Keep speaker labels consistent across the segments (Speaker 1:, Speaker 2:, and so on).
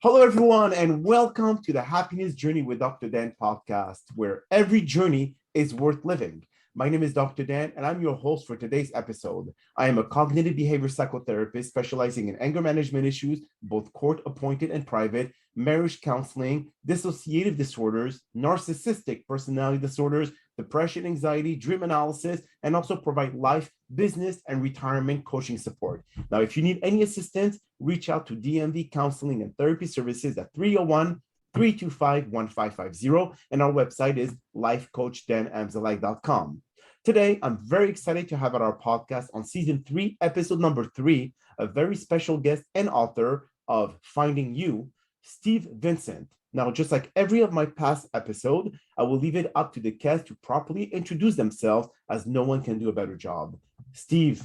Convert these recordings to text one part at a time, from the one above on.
Speaker 1: Hello, everyone, and welcome to the Happiness Journey with Dr. Dan podcast, where every journey is worth living. My name is Dr. Dan, and I'm your host for today's episode. I am a cognitive behavior psychotherapist specializing in anger management issues, both court appointed and private, marriage counseling, dissociative disorders, narcissistic personality disorders, depression, anxiety, dream analysis, and also provide life, business, and retirement coaching support. Now, if you need any assistance, reach out to DMV Counseling and Therapy Services at 301-325-1550. And our website is lifecoachdanamzalek.com. Today, I'm very excited to have at our podcast on season 3, episode number 3, a very special guest and author of Finding You, Steve Vincent. Now, just like every of my past episode, I will leave it up to the guests to properly introduce themselves, as no one can do a better job. Steve,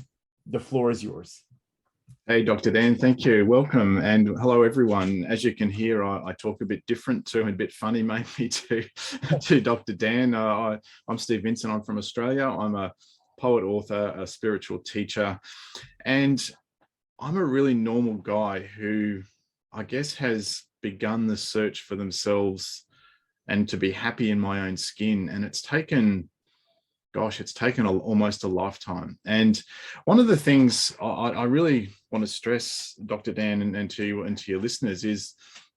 Speaker 1: the floor is yours.
Speaker 2: Hey, Dr. Dan, thank you. Welcome. And hello, everyone. As you can hear, I talk a bit different too, and a bit funny maybe to Dr. Dan. I'm Steve Vincent. I'm from Australia. I'm a poet, author, a spiritual teacher, and I'm a really normal guy who I guess has begun the search for themselves and to be happy in my own skin. And it's taken almost a lifetime. And one of the things I really want to stress, Dr. Dan, and to your listeners is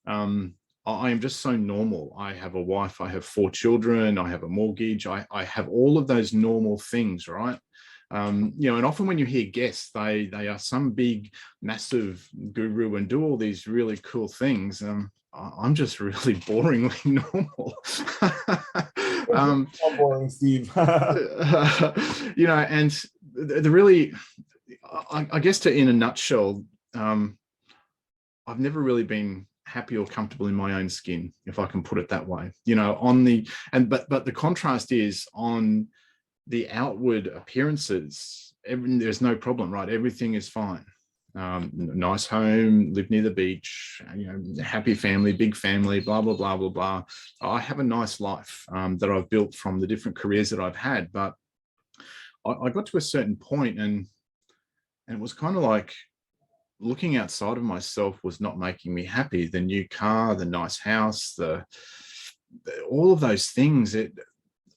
Speaker 2: I am just so normal. I have a wife, I have 4 children, I have a mortgage, I have all of those normal things, right? And often when you hear guests, they are some big, massive guru and do all these really cool things. I'm just really boringly normal.
Speaker 1: How boring, Steve.
Speaker 2: And the really, I guess in a nutshell, I've never really been happy or comfortable in my own skin, if I can put it that way. But the contrast is on the outward appearances. There's no problem, right? Everything is fine. Nice home, live near the beach, happy family, big family, blah, blah, blah, blah, blah. I have a nice life that I've built from the different careers that I've had. But I got to a certain point and it was kind of like looking outside of myself was not making me happy. The new car, the nice house, all of those things.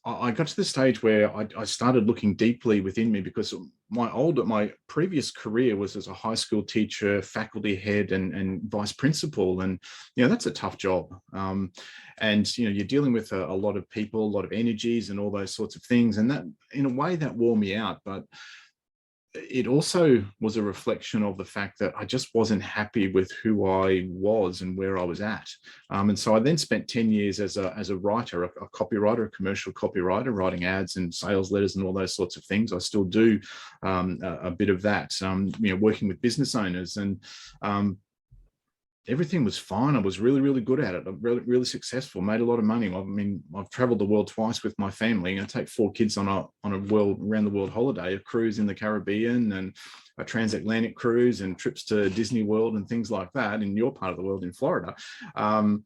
Speaker 2: I got to the stage where I started looking deeply within me, because my previous career was as a high school teacher, faculty head, and vice principal. And, that's a tough job. And you're dealing with a lot of people, a lot of energies and all those sorts of things. And that, in a way, that wore me out. But it also was a reflection of the fact that I just wasn't happy with who I was and where I was at. And so I then spent 10 years as a writer, a copywriter, a commercial copywriter, writing ads and sales letters and all those sorts of things. I still do a bit of that, working with business owners, and everything was fine. I was really, really good at it. I'm really, really successful, made a lot of money. I've traveled the world twice with my family. I take 4 kids on a around the world holiday, a cruise in the Caribbean and a transatlantic cruise and trips to Disney World and things like that in your part of the world in Florida. So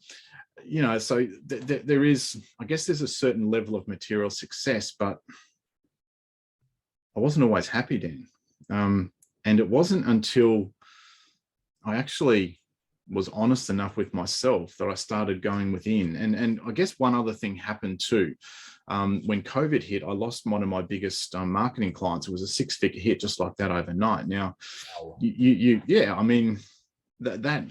Speaker 2: there is, I guess there's a certain level of material success, but I wasn't always happy, Dan. And it wasn't until I actually was honest enough with myself that I started going within. And I guess one other thing happened too. When COVID hit, I lost one of my biggest marketing clients. It was a 6-figure hit just like that overnight. Now, that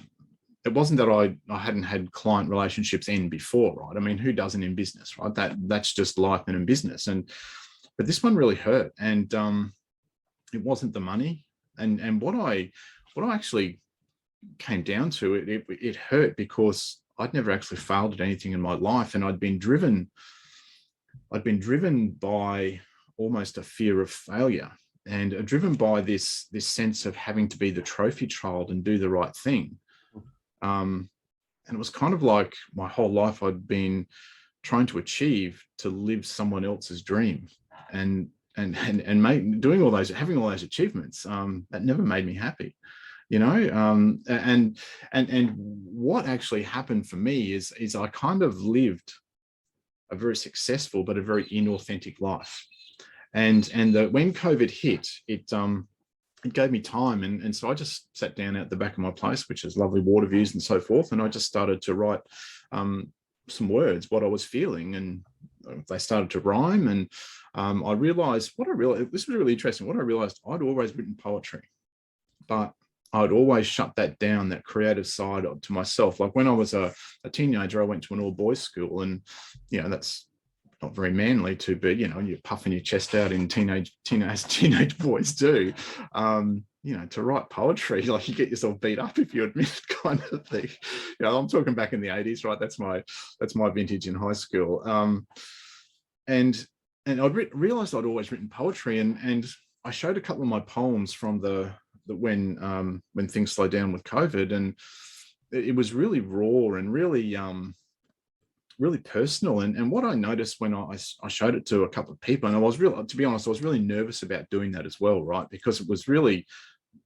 Speaker 2: it wasn't that I hadn't had client relationships end before, right? I mean, who doesn't in business, right? That's just life and in business. But this one really hurt. And it wasn't the money. And what I actually came down to, it hurt because I'd never actually failed at anything in my life, and I'd been driven by almost a fear of failure, and driven by this sense of having to be the trophy child and do the right thing. And it was kind of like my whole life I'd been trying to achieve to live someone else's dream, and doing all those, having all those achievements, that never made me happy. And what actually happened for me is I kind of lived a very successful but a very inauthentic life. And when COVID hit, it gave me time. And so I just sat down at the back of my place, which is lovely water views and so forth. And I just started to write some words, what I was feeling. And they started to rhyme. And I realized this was really interesting. What I realized, I'd always written poetry, but I'd always shut that down, that creative side to myself. Like when I was a teenager, I went to an all boys school, and, that's not very manly to be, you're puffing your chest out in teenage boys do. To write poetry, like you get yourself beat up if you admit it, kind of thing. I'm talking back in the 80s, right? That's my vintage in high school. And I'd realized I'd always written poetry, and I showed a couple of my poems from when things slowed down with COVID, and it was really raw and really really personal. And what I noticed when I showed it to a couple of people, and to be honest, I was really nervous about doing that as well, right? Because it was really,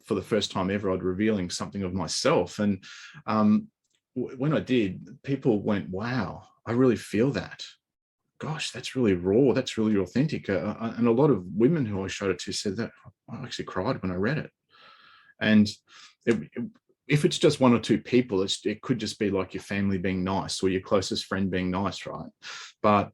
Speaker 2: for the first time ever, I'd revealing something of myself. And when I did, people went, wow, I really feel that. Gosh, that's really raw. That's really authentic. And a lot of women who I showed it to said that I actually cried when I read it. And if it's just one or two people, it could just be like your family being nice or your closest friend being nice, right? But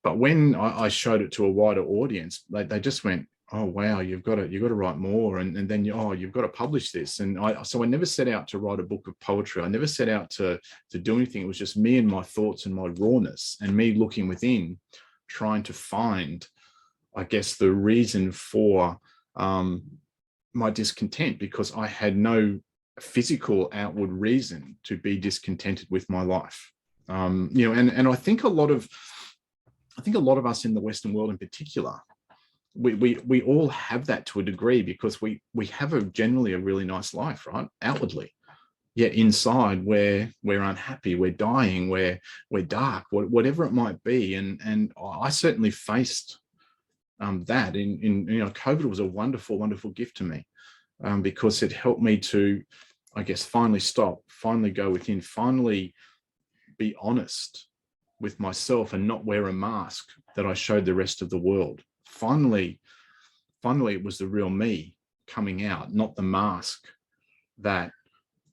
Speaker 2: when I showed it to a wider audience, they just went, oh wow, you've got to write more, and then you've got to publish this. And so I never set out to write a book of poetry. I never set out to do anything. It was just me and my thoughts and my rawness, and me looking within, trying to find, I guess, the reason for my discontent, because I had no physical outward reason to be discontented with my life. And I think a lot of us in the Western world in particular, we all have that to a degree, because we have generally a really nice life, right? Outwardly. Yet inside we're unhappy, we're dying, we're dark, whatever it might be. And I certainly faced that in COVID was a wonderful, wonderful gift to me, because it helped me to, I guess, finally stop, finally go within, finally be honest with myself and not wear a mask that I showed the rest of the world. Finally, it was the real me coming out, not the mask that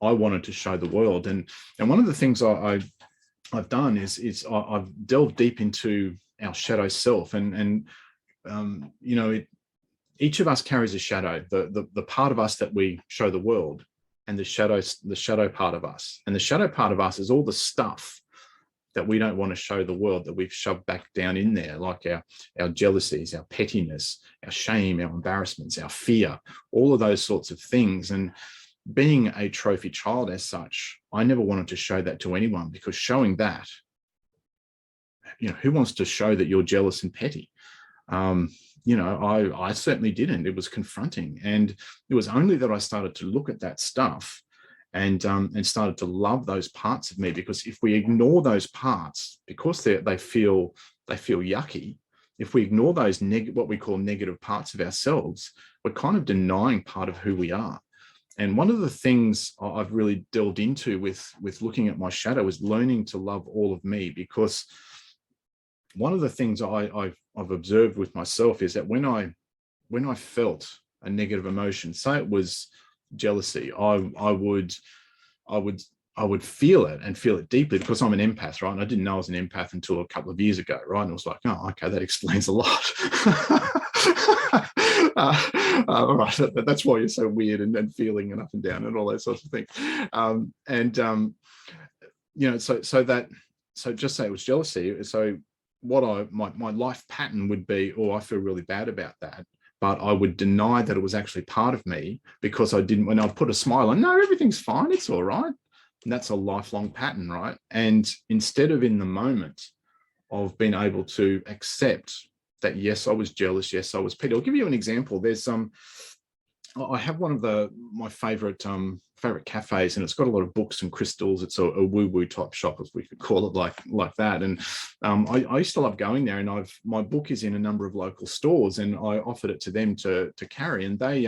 Speaker 2: I wanted to show the world. And one of the things I've done is I've delved deep into our shadow self, and each of us carries a shadow, the part of us that we show the world, and the shadow part of us. And the shadow part of us is all the stuff that we don't want to show the world, that we've shoved back down in there, like our jealousies, our pettiness, our shame, our embarrassments, our fear, all of those sorts of things. And being a trophy child as such, I never wanted to show that to anyone, because showing that, who wants to show that you're jealous and petty? I certainly didn't. It was confronting. And it was only that I started to look at that stuff and started to love those parts of me, because if we ignore those parts, because they feel yucky, if we ignore those what we call negative parts of ourselves, we're kind of denying part of who we are. And one of the things I've really delved into with looking at my shadow is learning to love all of me, because one of the things I've observed with myself is that when I felt a negative emotion, say it was jealousy, I would feel it, and feel it deeply, because I'm an empath, right? And I didn't know I was an empath until a couple of years ago, right? And I was like, oh, okay, that explains a lot. All right, that's why you're so weird and feeling and up and down and all those sorts of things. So just say it was jealousy. So what my life pattern would be, oh, I feel really bad about that. But I would deny that it was actually part of me, because I didn't, when I'd put a smile on, no, everything's fine, it's all right. And that's a lifelong pattern, right? And instead of in the moment of being able to accept that, yes, I was jealous, yes, I was petty. I'll give you an example. There's I have one of my favorite cafes, and it's got a lot of books and crystals. It's a woo-woo type shop, as we could call it, like that. And I used to love going there, and my book is in a number of local stores, and I offered it to them to carry, and they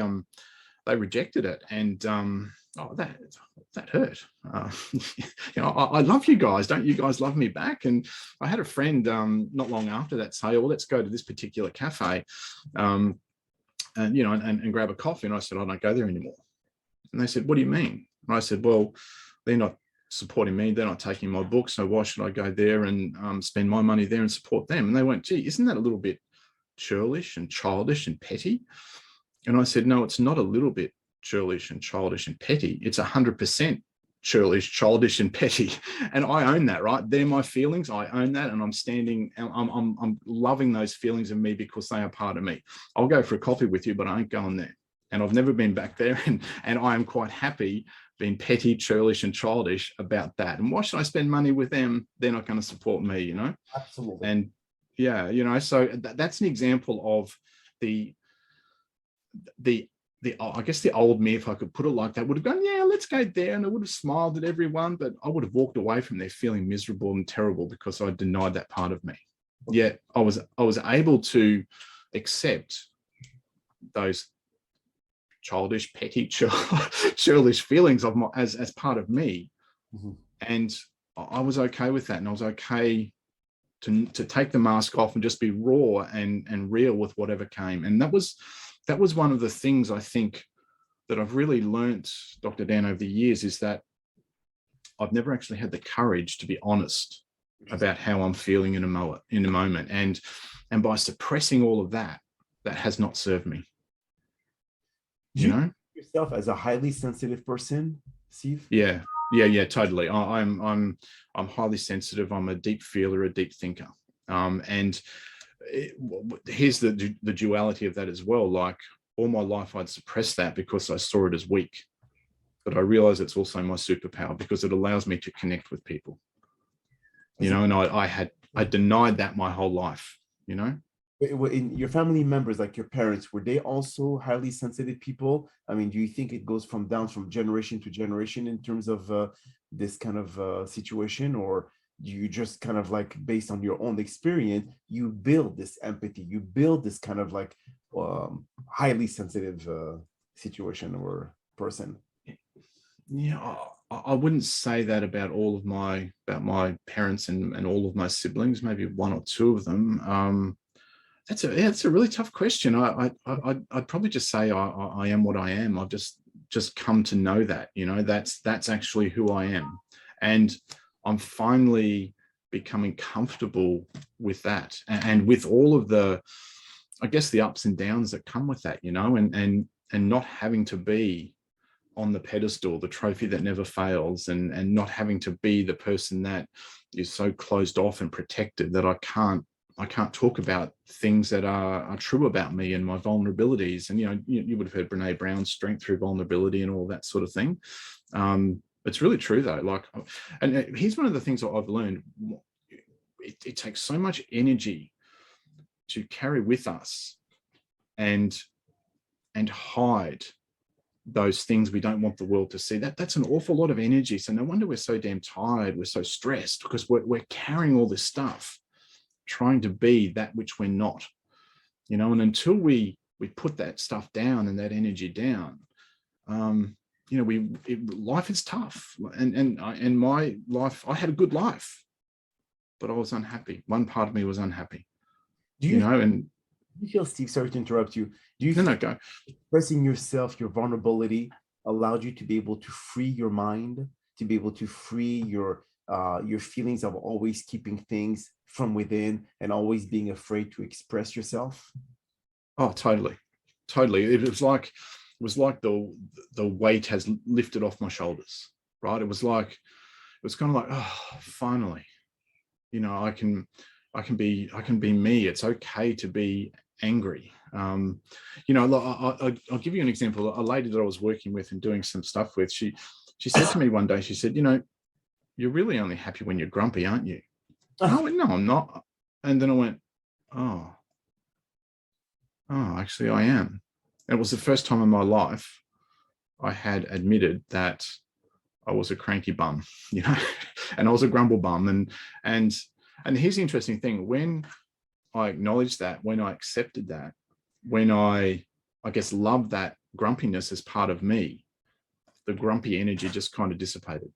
Speaker 2: rejected it. And that hurt. I love you guys. Don't you guys love me back? And I had a friend not long after that say, well, let's go to this particular cafe. and and grab a coffee. And I said, I don't go there anymore. And they said, what do you mean? And I said, well, they're not supporting me. They're not taking my book. So why should I go there and spend my money there and support them? And they went, gee, isn't that a little bit churlish and childish and petty? And I said, no, it's not a little bit churlish and childish and petty. It's 100% churlish, childish, and petty. And I own that, right? They're my feelings. I own that. And I'm loving those feelings of me because they are part of me. I'll go for a coffee with you, but I ain't going there. And I've never been back there. And I am quite happy being petty, churlish, and childish about that. And why should I spend money with them? They're not going to support me,
Speaker 1: Absolutely.
Speaker 2: And yeah, so that's an example of the I guess the old me, if I could put it like that, would have gone, yeah, let's go there. And I would have smiled at everyone, but I would have walked away from there feeling miserable and terrible because I denied that part of me. Yet I was able to accept those childish, petty, churlish feelings of my as part of me. Mm-hmm. And I was okay with that. And I was okay to take the mask off and just be raw and real with whatever came. And that was one of the things I think that I've really learnt, Dr. Dan, over the years, is that I've never actually had the courage to be honest about how I'm feeling in a moment. And by suppressing all of that has not served me. You know?
Speaker 1: Yourself as a highly sensitive person, Steve?
Speaker 2: Yeah, totally. I'm highly sensitive. I'm a deep feeler, a deep thinker. Here's the duality of that as well. Like all my life, I'd suppressed that because I saw it as weak. But I realize it's also my superpower because it allows me to connect with people. And I denied that my whole life,
Speaker 1: In your family members, like your parents, were they also highly sensitive people? I mean, do you think it goes down from generation to generation in terms of this kind of situation, or do you just kind of like based on your own experience, you build this empathy, you build this kind of like highly sensitive situation or person?
Speaker 2: Yeah, I wouldn't say that about all of my parents and all of my siblings. Maybe one or two of them. That's a really tough question. I'd probably just say I am what I am. I've just come to know that, that's actually who I am. And I'm finally becoming comfortable with that and with all of the, I guess, the ups and downs that come with that, and not having to be on the pedestal, the trophy that never fails, and not having to be the person that is so closed off and protected that I can't talk about things that are true about me and my vulnerabilities. And, you would have heard Brene Brown's strength through vulnerability and all that sort of thing. It's really true though. Like, and here's one of the things that I've learned. It takes so much energy to carry with us and hide those things we don't want the world to see. That's an awful lot of energy. So no wonder we're so damn tired. We're so stressed because we're carrying all this stuff, trying to be that which we're not, and until we put that stuff down and that energy down, life is tough. And my life, I had a good life, but I was unhappy. One part of me was unhappy, and
Speaker 1: you feel, Steve, sorry to interrupt you. Do you
Speaker 2: no, go.
Speaker 1: Expressing yourself, your vulnerability allowed you to be able to free your mind, to be able to free your feelings of always keeping things from within and always being afraid to express yourself?
Speaker 2: Oh, totally. It was like the weight has lifted off my shoulders, right? It was kind of like, oh, finally, I can be me. It's okay to be angry. I'll give you an example. A lady that I was working with and doing some stuff with, she said to me one day, she said, you're really only happy when you're grumpy, aren't you? And I went, no, I'm not. And then I went, oh, actually I am. And it was the first time in my life I had admitted that I was a cranky bum, and I was a grumble bum. And here's the interesting thing. When I acknowledged that, when I accepted that, when I guess loved that grumpiness as part of me, the grumpy energy just kind of dissipated.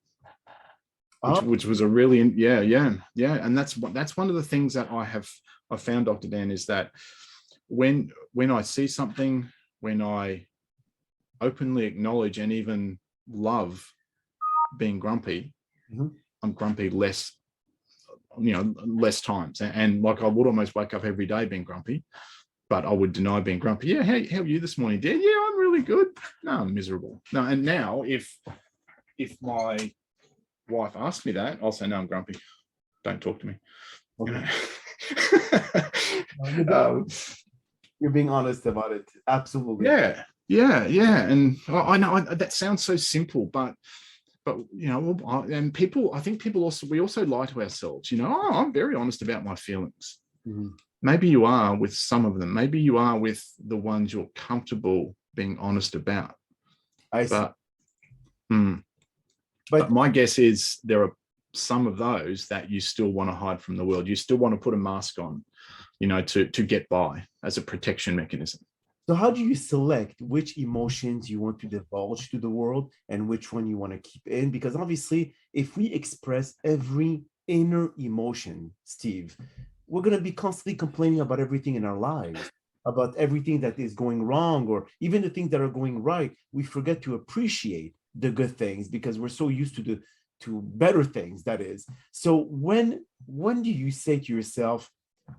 Speaker 2: Which was a really, and that's one of the things that I found, Dr. Dan, is that when I see something when I openly acknowledge and even love being grumpy, I'm grumpy less, less times. And like I would almost wake up every day being grumpy, but I would deny being grumpy. Yeah, how are you this morning, Dad? Yeah, I'm really good. No, I'm miserable. No, and now if my wife asks me that, I'll say, no, I'm grumpy. Don't talk to me.
Speaker 1: Okay.
Speaker 2: Um,
Speaker 1: You're being honest about it. Absolutely.
Speaker 2: yeah. And I know that sounds so simple, but and people, I think people also, we also lie to ourselves. Oh, I'm very honest about my feelings. Maybe you are with some of them. Maybe you are with the ones you're comfortable being honest about.
Speaker 1: I see.
Speaker 2: But my guess is there are some of those that you still want to hide from the world. You still want to put a mask on, to get by as a protection mechanism.
Speaker 1: So how do you select which emotions you want to divulge to the world and which one you want to keep in? Because obviously, if we express every inner emotion, Steve, we're going to be constantly complaining about everything in our lives, about everything that is going wrong, or even the things that are going right. We forget to appreciate the good things because we're so used to better things, that is. So when do you say to yourself,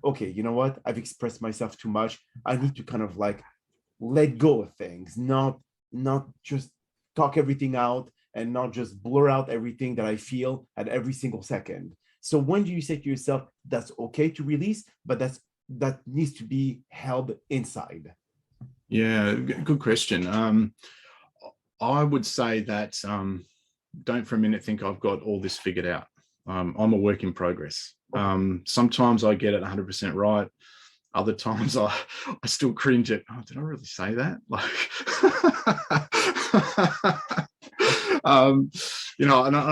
Speaker 1: okay, you know what? I've expressed myself too much. I need to kind of like let go of things, not just talk everything out and not just blur out everything that I feel at every single second. So when do you say to yourself, that's okay to release, but that needs to be held inside?
Speaker 2: Yeah, good question. I would say that don't for a minute think I've got all this figured out. I'm a work in progress. Sometimes I get it 100% right. Other times I still cringe at, oh, did I really say that? And I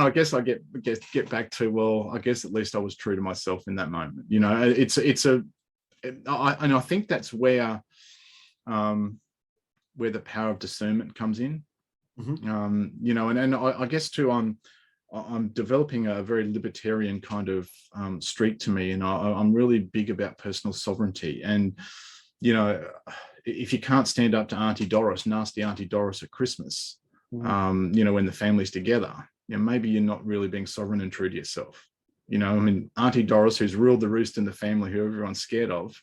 Speaker 2: guess I get back to, well, I guess at least I was true to myself in that moment. And I think that's where the power of discernment comes in. And I guess too, I'm developing a very libertarian kind of streak to me, and I'm really big about personal sovereignty. And if you can't stand up to Auntie Doris, nasty Auntie Doris at Christmas, when the family's together, maybe you're not really being sovereign and true to yourself. Auntie Doris, who's ruled the roost in the family, who everyone's scared of.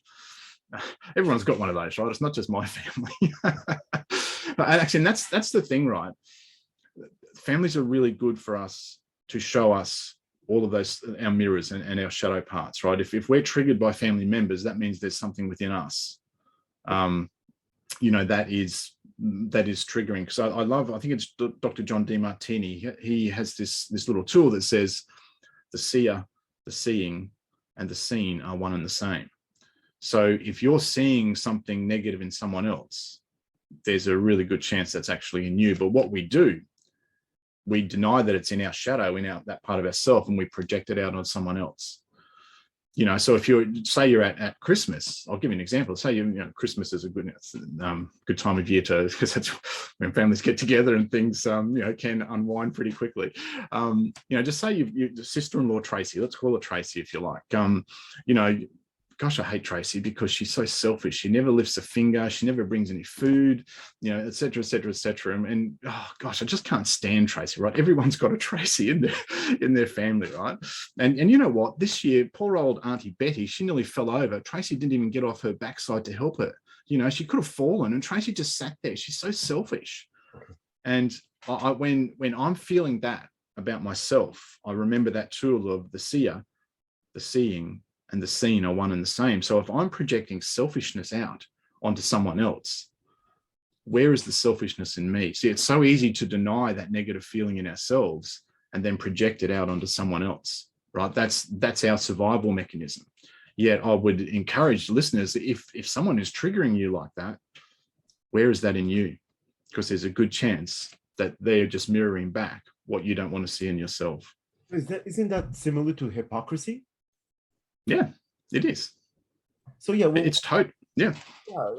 Speaker 2: Everyone's got one of those, right? It's not just my family. But actually, and that's the thing, right? Families are really good for us to show us all of those, our mirrors and our shadow parts, right? If we're triggered by family members, that means there's something within us, that is triggering. Because I think it's Dr. John DeMartini. He has this little tool that says the seer, the seeing, and the seen are one and the same. So if you're seeing something negative in someone else, there's a really good chance that's actually in you. But what we do, we deny that it's in our shadow, in that part of ourself, and we project it out on someone else. So if you're at Christmas, I'll give you an example. Say Christmas is a good time of year because that's when families get together and things can unwind pretty quickly. Just say your sister-in-law Tracy, let's call her Tracy if you like. Gosh, I hate Tracy because she's so selfish. She never lifts a finger. She never brings any food, et cetera, et cetera, et cetera. And oh gosh, I just can't stand Tracy, right? Everyone's got a Tracy in their family, right? And you know what? This year, poor old Auntie Betty, she nearly fell over. Tracy didn't even get off her backside to help her. She could have fallen, and Tracy just sat there. She's so selfish. And when I'm feeling that about myself, I remember that tool of the seer, the seeing, and the seen are one and the same. So if I'm projecting selfishness out onto someone else, where is the selfishness in me? See, it's so easy to deny that negative feeling in ourselves and then project it out onto someone else, right? That's our survival mechanism. Yet I would encourage listeners, if someone is triggering you like that, where is that in you? Because there's a good chance that they're just mirroring back what you don't want to see in yourself.
Speaker 1: Isn't that similar to hypocrisy?
Speaker 2: Yeah, it is.
Speaker 1: So yeah,
Speaker 2: it's total. Yeah.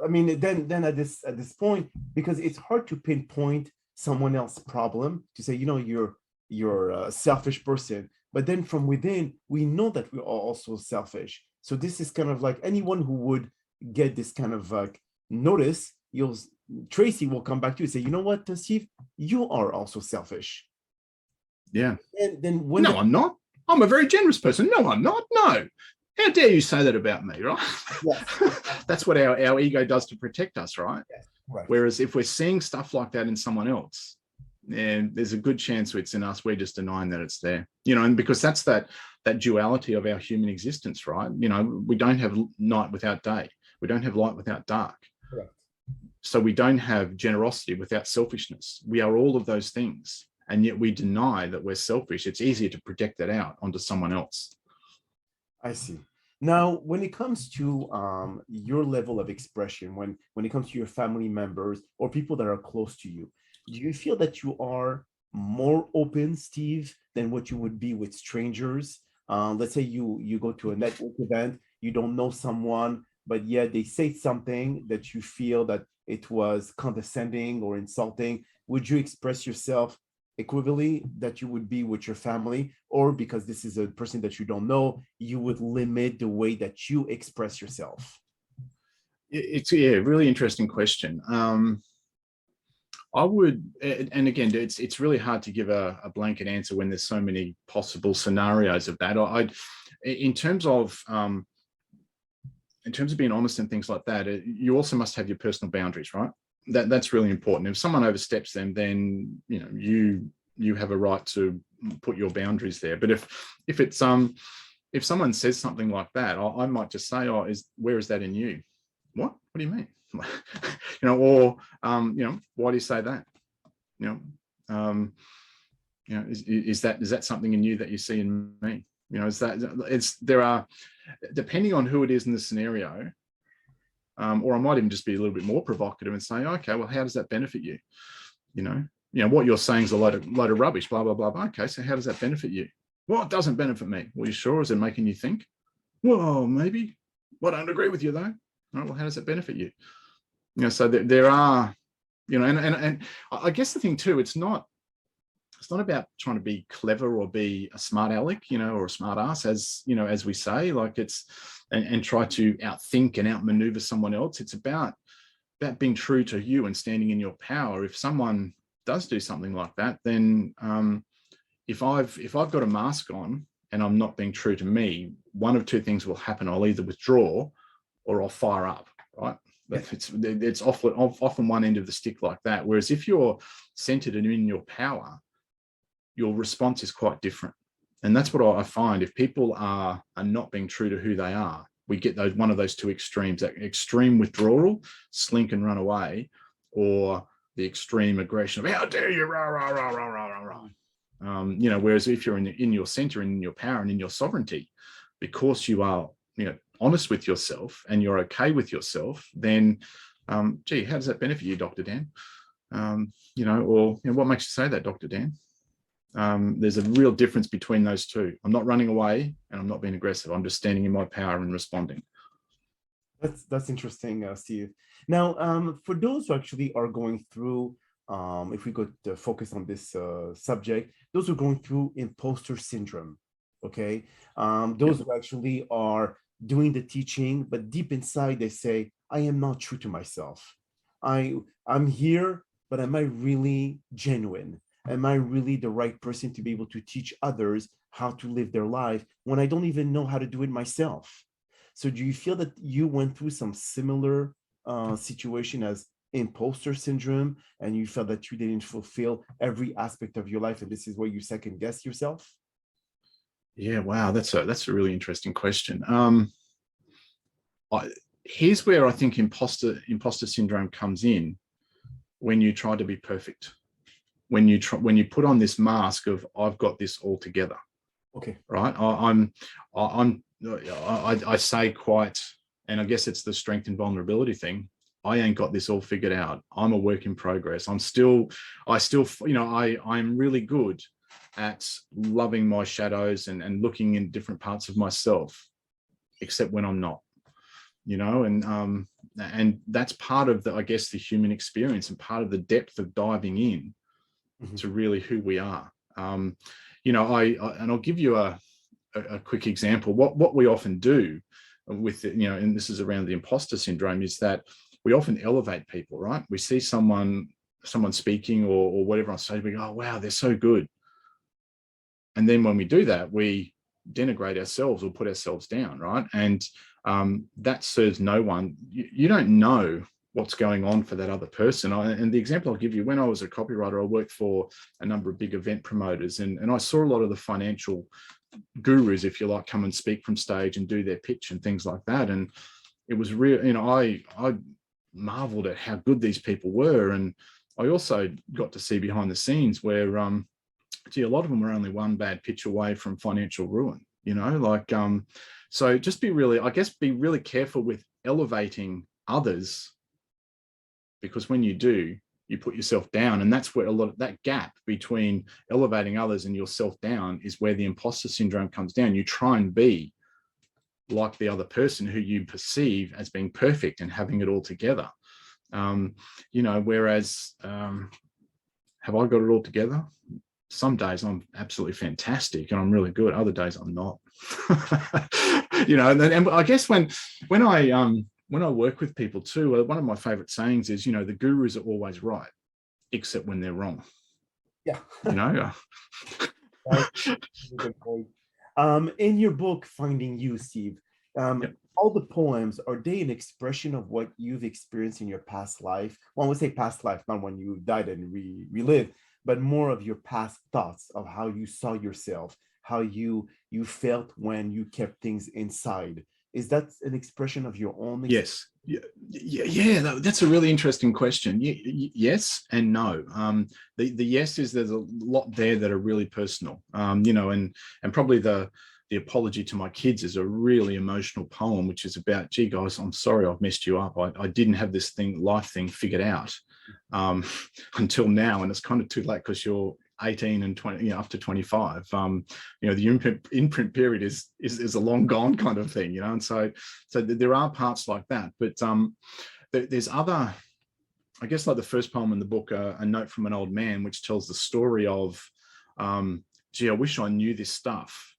Speaker 1: I mean, then at this point, because it's hard to pinpoint someone else's problem to say, you're a selfish person, but then from within we know that we are also selfish. So this is kind of like anyone who would get this kind of notice Tracy will come back to you and say, you know what, Steve, you are also selfish.
Speaker 2: Yeah.
Speaker 1: And then when
Speaker 2: no, I'm not. I'm a very generous person. No, I'm not. No. How dare you say that about me, right?
Speaker 1: Yes.
Speaker 2: That's what our ego does to protect us, right?
Speaker 1: Yes. Right.
Speaker 2: Whereas if we're seeing stuff like that in someone else, and there's a good chance it's in us, we're just denying that it's there, and because that's that duality of our human existence, right? We don't have night without day. We don't have light without dark.
Speaker 1: Correct.
Speaker 2: So we don't have generosity without selfishness. We are all of those things. And yet we deny that we're selfish. It's easier to project that out onto someone else.
Speaker 1: I see. Now, when it comes to your level of expression, when it comes to your family members or people that are close to you, do you feel that you are more open, Steve, than what you would be with strangers? Let's say you go to a network event, you don't know someone, but yet they say something that you feel that it was condescending or insulting. Would you express yourself equivalently that you would be with your family, or because this is a person that you don't know, you would limit the way that you express yourself?
Speaker 2: It's a really interesting question. I would, and again, it's really hard to give a blanket answer when there's so many possible scenarios of that. In terms of being honest and things like that, you also must have your personal boundaries, right? That's really important. If someone oversteps them, then you have a right to put your boundaries there. But if someone says something like that, I might just say, where is that in you? What do you mean? Or why do you say that? Is that something in you that you see in me? There are, depending on who it is in the scenario, or I might even just be a little bit more provocative and say, okay, well, how does that benefit you? What you're saying is a load of rubbish, blah, blah, blah, blah. Okay, so how does that benefit you? Well, it doesn't benefit me. Well, you sure? Is it making you think? Well, maybe. Well, I don't agree with you though. All right, well, how does that benefit you? So there are, and I guess the thing too, it's not about trying to be clever or be a smart aleck, or a smart ass, as we say, like and try to outthink and outmaneuver someone else. It's about being true to you and standing in your power. If someone does do something like that, then if I've got a mask on and I'm not being true to me, one of two things will happen. I'll either withdraw or I'll fire up, right? It's often one end of the stick like that. Whereas if you're centered and in your power, your response is quite different. And that's what I find. If people are not being true to who they are, we get one of those two extremes, that extreme withdrawal, slink and run away, or the extreme aggression of how dare you, rah, rah, rah, rah, rah, rah. Whereas if you're in your center and in your power and in your sovereignty, because you are honest with yourself and you're okay with yourself, then gee, how does that benefit you, Dr. Dan? Or what makes you say that, Dr. Dan? There's a real difference between those two. I'm not running away and I'm not being aggressive. I'm just standing in my power and responding.
Speaker 1: That's interesting, Steve. Now, for those who actually are going through, if we could focus on this subject, those who are going through imposter syndrome, okay? Those who actually are doing the teaching, but deep inside they say, I am not true to myself. I'm here, but am I really genuine? Am I really the right person to be able to teach others how to live their life when I don't even know how to do it myself? So do you feel that you went through some similar situation as imposter syndrome, and you felt that you didn't fulfill every aspect of your life, and this is where you second guess yourself?
Speaker 2: Yeah, wow, that's a really interesting question. Here's where I think imposter syndrome comes in. When you try to be perfect, when you put on this mask of I've got this all together.
Speaker 1: Okay.
Speaker 2: Right. I say quite, and I guess it's the strength and vulnerability thing. I ain't got this all figured out. I'm a work in progress. I'm really good at loving my shadows and looking in different parts of myself, except when I'm not, and that's part of I guess the human experience and part of the depth of diving in to really who we are. And I'll give you a quick example. What we often do with and this is around the imposter syndrome, is that we often elevate people, right? We see someone speaking or whatever on stage, we go, oh, wow, they're so good. And then when we do that, we denigrate ourselves or put ourselves down, right? And that serves no one. You don't know what's going on for that other person. And the example I'll give you, when I was a copywriter, I worked for a number of big event promoters, and I saw a lot of the financial gurus, if you like, come and speak from stage and do their pitch and things like that. And it was real, I marveled at how good these people were. And I also got to see behind the scenes where, a lot of them were only one bad pitch away from financial ruin, so just be really careful with elevating others, because when you do, you put yourself down. And that's where a lot of that gap between elevating others and yourself down is where the imposter syndrome comes down. You try and be like the other person who you perceive as being perfect and having it all together. Whereas have I got it all together? Some days I'm absolutely fantastic and I'm really good. Other days I'm not. And I guess when I work with people too, one of my favorite sayings is, the gurus are always right, except when they're wrong.
Speaker 1: Yeah. That's a good point. In your book, Finding You, Steve,
Speaker 2: Yep.
Speaker 1: all the poems, are they an expression of what you've experienced in your past life? One would say past life, not when you died and relive, but more of your past thoughts of how you saw yourself, how you felt when you kept things inside. Is that an expression of your own experience?
Speaker 2: Yes. Yeah. That's a really interesting question. Yes and no. The yes is there's a lot there that are really personal. And probably the apology to my kids is a really emotional poem, which is about, gee guys, I'm sorry I've messed you up. I didn't have this life thing figured out until now, and it's kind of too late because you're 18 and 20, up to 25. The imprint period is a long gone kind of thing, and so there are parts like that, but there's other, I guess, like the first poem in the book, A Note from an Old Man, which tells the story of, gee, I wish I knew this stuff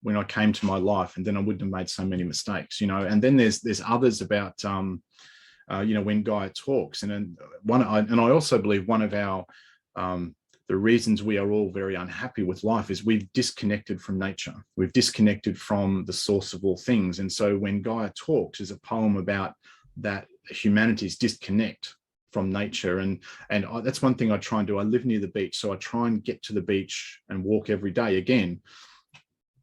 Speaker 2: when I came to my life, and then I wouldn't have made so many mistakes, and then there's others about, when Gaia talks, and I also believe one of our, the reasons we are all very unhappy with life is we've disconnected from nature. We've disconnected from the source of all things. And so when Gaia talks is a poem about that humanity's disconnect from nature. And that's one thing I try and do. I live near the beach, so I try and get to the beach and walk every day. Again,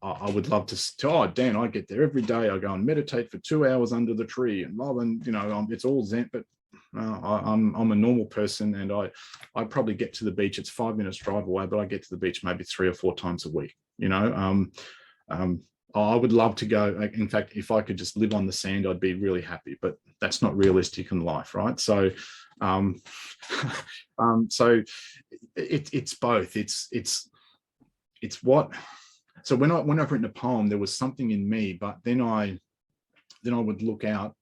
Speaker 2: I would love to, Dan, I get there every day. I go and meditate for 2 hours under the tree and love, and it's all Zen, but I'm a normal person, and I probably get to the beach. It's 5 minutes drive away, but I get to the beach maybe 3 or 4 times a week. I would love to go. In fact, if I could just live on the sand, I'd be really happy, but that's not realistic in life, right? So, so it's both. It's what. So when I've written a poem, there was something in me, but then I would look out,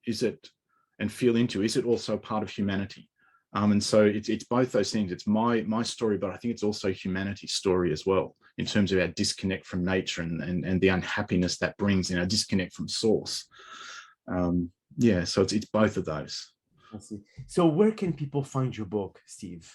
Speaker 2: and feel into, is it also part of humanity? And so it's both those things. It's my story, but I think it's also humanity's story as well, in terms of our disconnect from nature and the unhappiness that brings, our disconnect from source. So it's both of those.
Speaker 1: I see. So where can people find your book, Steve?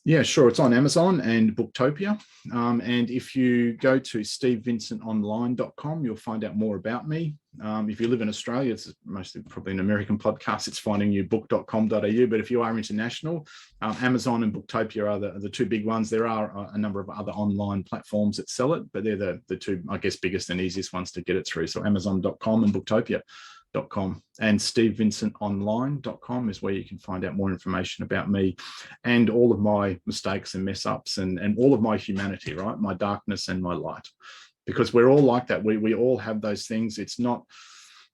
Speaker 2: Yeah, sure. It's on Amazon and Booktopia. And if you go to stevevincentonline.com, you'll find out more about me. If you live in Australia, it's mostly probably an American podcast. It's findingyoubook.com.au. But if you are international, Amazon and Booktopia are the two big ones. There are a number of other online platforms that sell it, but they're the two, I guess, biggest and easiest ones to get it through. So Amazon.com and Booktopia.com. And stevevincentonline.com is where you can find out more information about me and all of my mistakes and mess ups and all of my humanity, right? My darkness and my light, because we're all like that. We all have those things. It's not,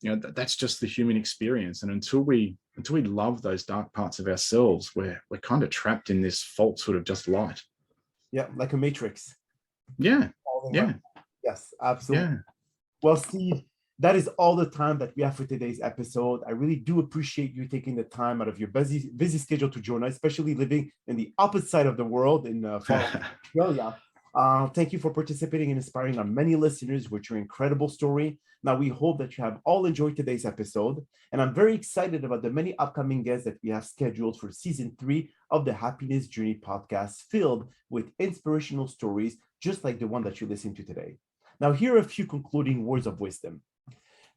Speaker 2: that's just the human experience. And until we love those dark parts of ourselves, we're kind of trapped in this falsehood of just light.
Speaker 1: Yeah, like a matrix.
Speaker 2: Yeah.
Speaker 1: Yes, absolutely.
Speaker 2: Yeah.
Speaker 1: Well, Steve, that is all the time that we have for today's episode. I really do appreciate you taking the time out of your busy schedule to join us, especially living in the opposite side of the world in Australia. Thank you for participating and inspiring our many listeners with your incredible story. Now, we hope that you have all enjoyed today's episode, and I'm very excited about the many upcoming guests that we have scheduled for season 3 of the Happiness Journey podcast, filled with inspirational stories just like the one that you listened to today. Now, here are a few concluding words of wisdom.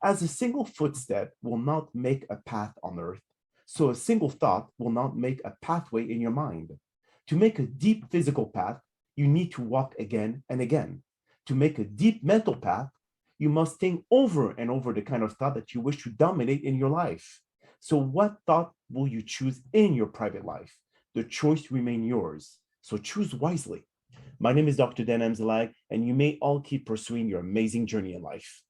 Speaker 1: As a single footstep will not make a path on earth, so a single thought will not make a pathway in your mind. To make a deep physical path, you need to walk again and again. To make a deep mental path, you must think over and over the kind of thought that you wish to dominate in your life. So, what thought will you choose in your private life? The choice remains yours. So, choose wisely. My name is Dr. Dan Amzalag, and you may all keep pursuing your amazing journey in life.